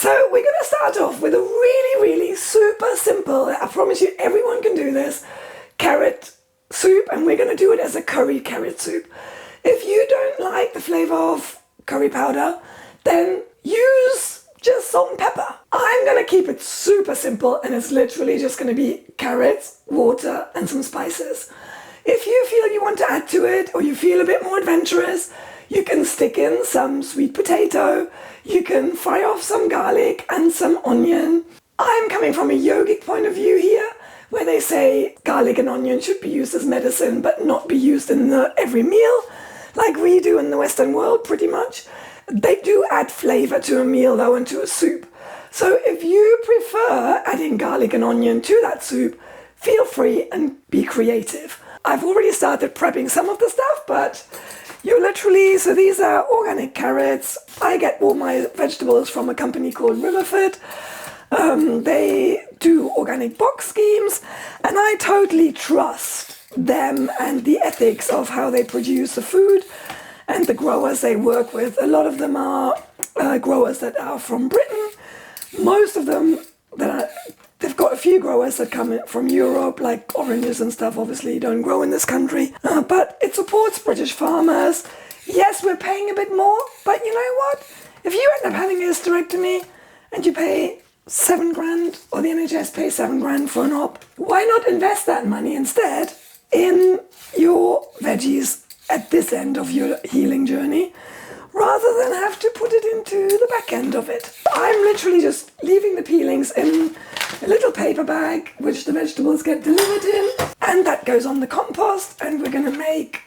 So we're going to start off with a really super simple, I promise you everyone can do this, carrot soup, and we're going to do it as a curry carrot soup. If you don't like the flavour of curry powder, then use just salt and pepper. I'm going to keep it super simple, and it's literally just going to be carrots, water and some spices. If you feel you want to add to it, or you feel a bit more adventurous, you can stick in some sweet potato, you can fry off some garlic and some onion. I'm coming from a yogic point of view here, where they say garlic and onion should be used as medicine, but not be used in every meal, like we do in the Western world pretty much. They do add flavour to a meal though, and to a soup. So if you prefer adding garlic and onion to that soup, feel free and be creative. I've already started prepping some of the stuff, but you literally, so these are organic carrots. I get all my vegetables from a company called Riverford. They do organic box schemes, and I totally trust them and the ethics of how they produce the food and the growers they work with. A lot of them are growers that are from Britain. Most of them they've got a few growers that come in from Europe, like oranges and stuff, obviously don't grow in this country. But it supports British farmers. Yes, we're paying a bit more, but you know what? If you end up having a hysterectomy and you pay $7,000, or the NHS pays $7,000 for an op, why not invest that money instead in your veggies at this end of your healing journey, rather than have to put it into the back end of it? I'm literally just leaving the peelings in a little paper bag, which the vegetables get delivered in, and that goes on the compost, and we're going to make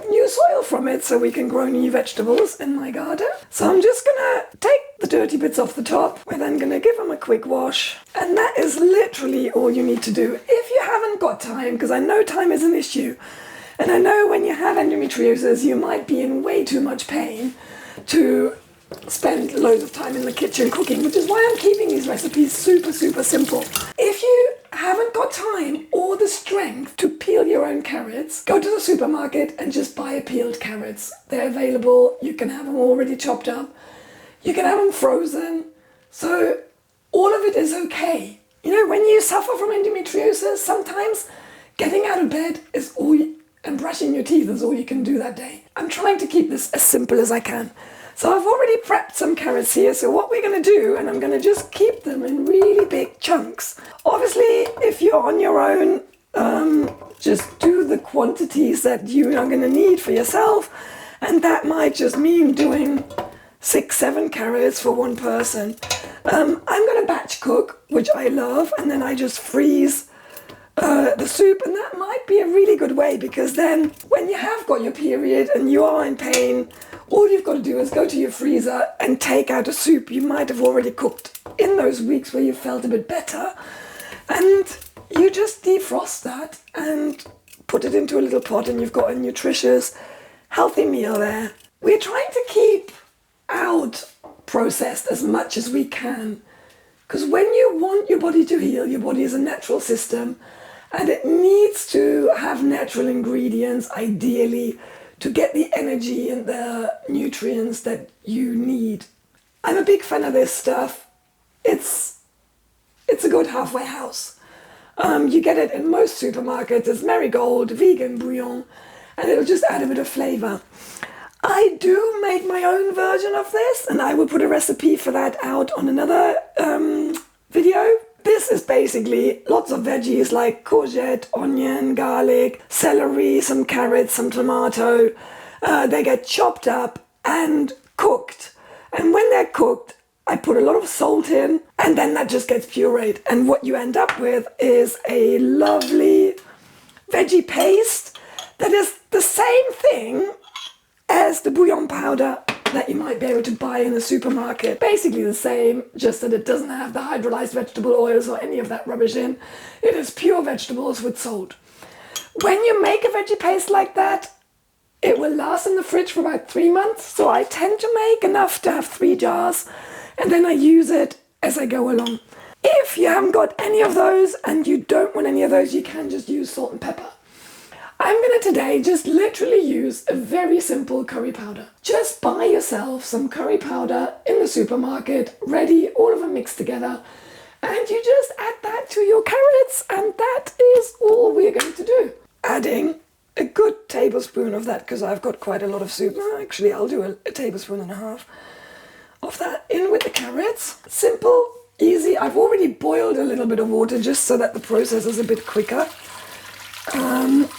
new soil from it so we can grow new vegetables in my garden. So I'm just going to take the dirty bits off the top. We're then going to give them a quick wash, and that is literally all you need to do. If you haven't got time, because I know time is an issue, and I know when you have endometriosis, you might be in way too much pain to spend loads of time in the kitchen cooking, which is why I'm keeping these recipes super simple. If you haven't got time or the strength to peel your own carrots, go to the supermarket and just buy peeled carrots. They're available. You can have them already chopped up. You can have them frozen. So all of it is okay. You know, when you suffer from endometriosis, sometimes getting out of bed is and brushing your teeth is all you can do that day. I'm trying to keep this as simple as I can. So I've already prepped some carrots here, so what we're going to do, and I'm going to just keep them in really big chunks. Obviously, if you're on your own, just do the quantities that you are going to need for yourself, and that might just mean doing 6-7 carrots for one person. I'm going to batch cook, which I love, and then I just freeze the soup, and that might be a really good way, because then when you have got your period and you are in pain, all you've got to do is go to your freezer and take out a soup you might have already cooked in those weeks where you felt a bit better, and you just defrost that and put it into a little pot, and you've got a nutritious, healthy meal there. We're trying to keep out processed as much as we can, because when you want your body to heal, your body is a natural system, and it needs to have natural ingredients, ideally, to get the energy and the nutrients that you need. I'm a big fan of this stuff. It's a good halfway house. You get it in most supermarkets. It's Marigold, vegan bouillon, and it'll just add a bit of flavour. I do make my own version of this, and I will put a recipe for that out on another video. This is basically lots of veggies like courgette, onion, garlic, celery, some carrots, some tomato. They get chopped up and cooked. And when they're cooked, I put a lot of salt in, and then that just gets pureed. And what you end up with is a lovely veggie paste that is the same thing as the bouillon powder that you might be able to buy in a supermarket. Basically the same, just that it doesn't have the hydrolyzed vegetable oils or any of that rubbish in. It is pure vegetables with salt. When you make a veggie paste like that, it will last in the fridge for about 3 months. So I tend to make enough to have 3 jars, and then I use it as I go along. If you haven't got any of those and you don't want any of those, you can just use salt and pepper. I'm gonna today just literally use a very simple curry powder. Just buy yourself some curry powder in the supermarket, ready, all of them mixed together, and you just add that to your carrots, and that is all we're going to do. Adding a good tablespoon of that, because I've got quite a lot of soup. No, actually, I'll do a tablespoon and a half of that in with the carrots. Simple, easy. I've already boiled a little bit of water just so that the process is a bit quicker.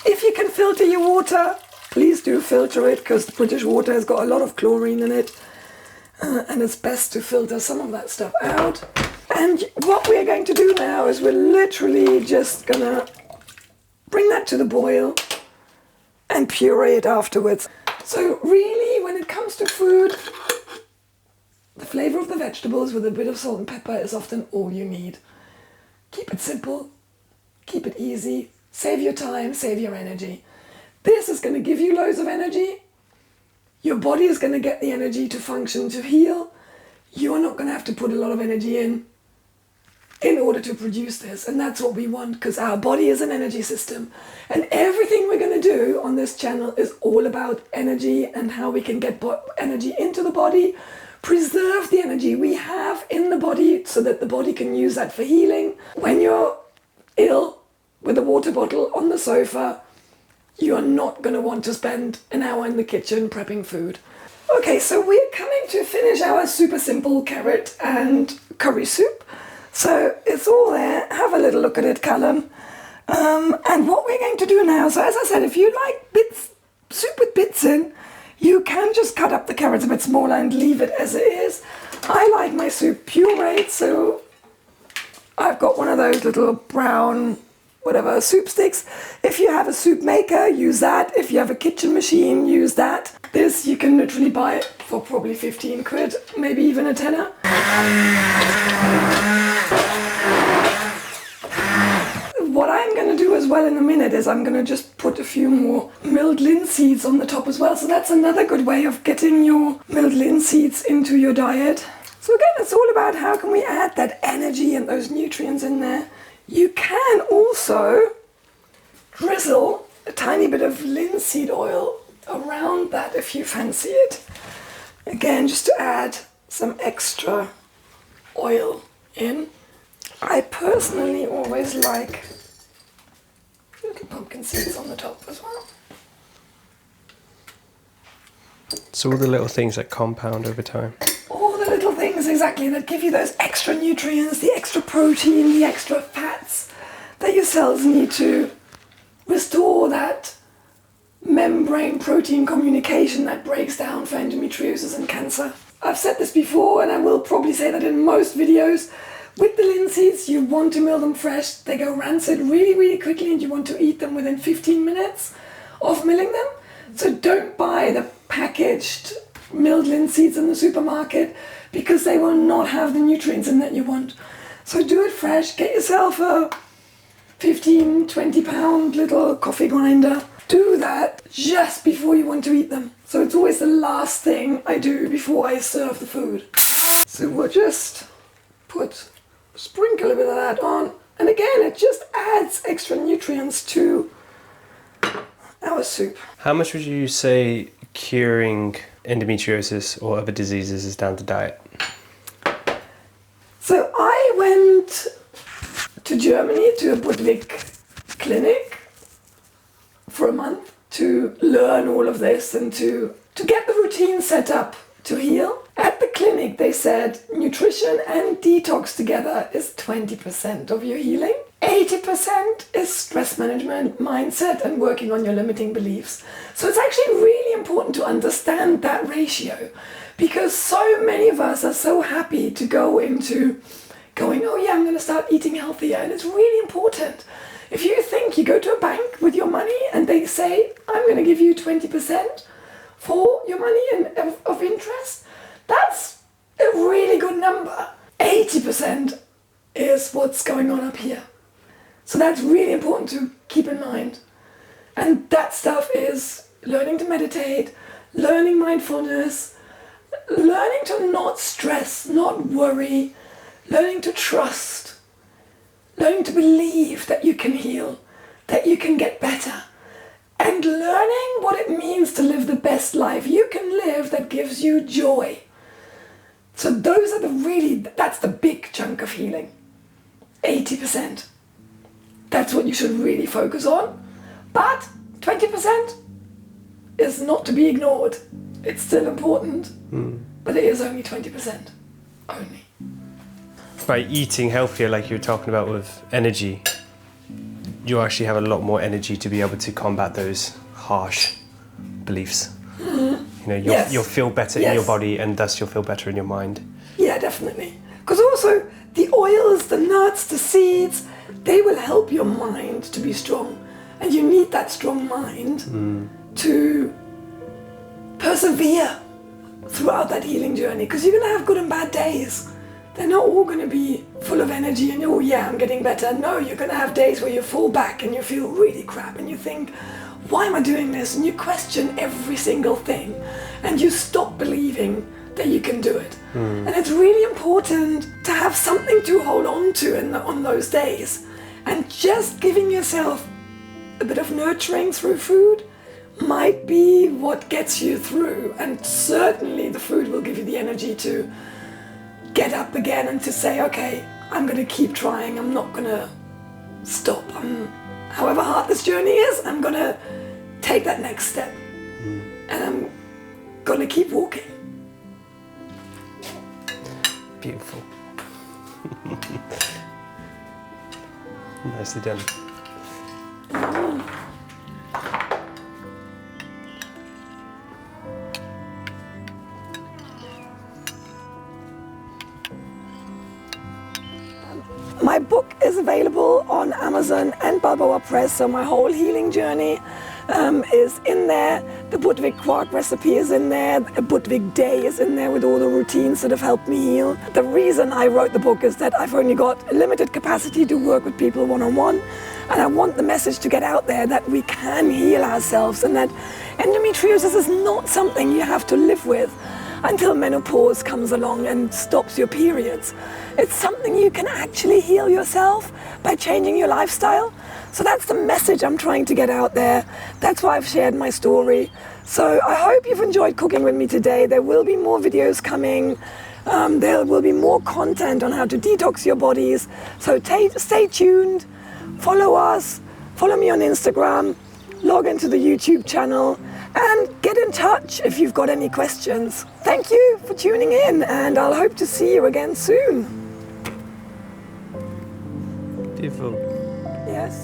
If you can filter your water, please do filter it, because British water has got a lot of chlorine in it, and it's best to filter some of that stuff out. And what we're going to do now is we're literally just gonna bring that to the boil and puree it afterwards. So really, when it comes to food, the flavor of the vegetables with a bit of salt and pepper is often all you need. Keep it simple, keep it easy, save your time, save your energy. This is going to give you loads of energy. Your body is going to get the energy to function, to heal. You're not going to have to put a lot of energy in order to produce this, and that's what we want, because our body is an energy system, and everything we're going to do on this channel is all about energy and how we can get energy into the body, preserve the energy we have in the body so that the body can use that for healing. When you're ill with a water bottle on the sofa, you're not going to want to spend an hour in the kitchen prepping food. Okay, so we're coming to finish our super simple carrot and curry soup. So it's all there. Have a little look at it, Callum. And what we're going to do now, so as I said, if you like soup with bits in, you can just cut up the carrots a bit smaller and leave it as it is. I like my soup pureed, so I've got one of those little brown, whatever, soup sticks. If you have a soup maker, use that. If you have a kitchen machine, use that. This, you can literally buy it for probably 15 quid, maybe even a tenner. What I'm going to do as well in a minute is I'm going to just put a few more milled linseeds on the top as well. So that's another good way of getting your milled linseeds into your diet. So again, it's all about how can we add that energy and those nutrients in there. You can also drizzle a tiny bit of linseed oil around that if you fancy it. Again, just to add some extra oil in. I personally always like little pumpkin seeds on the top as well. So all the little things that compound over time. All the little things, exactly, that give you those extra nutrients, the extra protein, the extra fats that your cells need to restore that membrane protein communication that breaks down for endometriosis and cancer. I've said this before, and I will probably say that in most videos. With the linseeds, you want to mill them fresh. They go rancid really, really quickly, and you want to eat them within 15 minutes of milling them. So don't buy the packaged milled linseeds in the supermarket, because they will not have the nutrients in that you want. So do it fresh. Get yourself a 15, 20 pound little coffee grinder. Do that just before you want to eat them. So it's always the last thing I do before I serve the food. So we'll just sprinkle a bit of that on. And again, it just adds extra nutrients to our soup. How much would you say curing endometriosis or other diseases is down to diet? So I went to Germany to a Budwig clinic for a month to learn all of this and to get the routine set up to heal. At the clinic, they said nutrition and detox together is 20% of your healing. 80% is stress management, mindset, and working on your limiting beliefs. So it's actually really important to understand that ratio, because so many of us are so happy to go into going, oh yeah, I'm going to start eating healthier. And it's really important. If you think you go to a bank with your money and they say, I'm going to give you 20% for your money and of interest, that's a really good number. 80% is what's going on up here. So that's really important to keep in mind. And that stuff is learning to meditate, learning mindfulness, learning to not stress, not worry, learning to trust, learning to believe that you can heal, that you can get better. and learning what it means to live the best life you can live that gives you joy. So those are that's the big chunk of healing. 80%. That's what you should really focus on. But 20% is not to be ignored. It's still important, but it is only 20%. Only. By eating healthier, like you were talking about with energy, you actually have a lot more energy to be able to combat those harsh beliefs. You'll feel better in your body, and thus you'll feel better in your mind. Yeah, definitely. Because also the oils, the nuts, the seeds, they will help your mind to be strong. And you need that strong mind to persevere throughout that healing journey. Because you're going to have good and bad days. They're not all going to be full of energy and, oh yeah, I'm getting better. No, you're going to have days where you fall back and you feel really crap and you think, why am I doing this? And you question every single thing and you stop believing that you can do it. And it's really important to have something to hold on to on those days. And just giving yourself a bit of nurturing through food might be what gets you through. And certainly the food will give you the energy to get up again and to say, okay, I'm going to keep trying. I'm not going to stop. However hard this journey is, I'm going to take that next step. And I'm going to keep walking. Beautiful. Nicely done. My book is available on Amazon and Balboa Press, so my whole healing journey is in there. The Budwig quark recipe is in there. A Budwig day is in there with all the routines that have helped me heal. The reason I wrote the book is that I've only got a limited capacity to work with people one-on-one, and I want the message to get out there that we can heal ourselves and that endometriosis is not something you have to live with until menopause comes along and stops your periods. It's something you can actually heal yourself by changing your lifestyle. So that's the message I'm trying to get out there. That's why I've shared my story. So I hope you've enjoyed cooking with me today. There will be more videos coming. There will be more content on how to detox your bodies. So stay tuned, follow us, follow me on Instagram, log into the YouTube channel, and get in touch if you've got any questions. Thank you for tuning in, and I'll hope to see you again soon. Beautiful. Yes.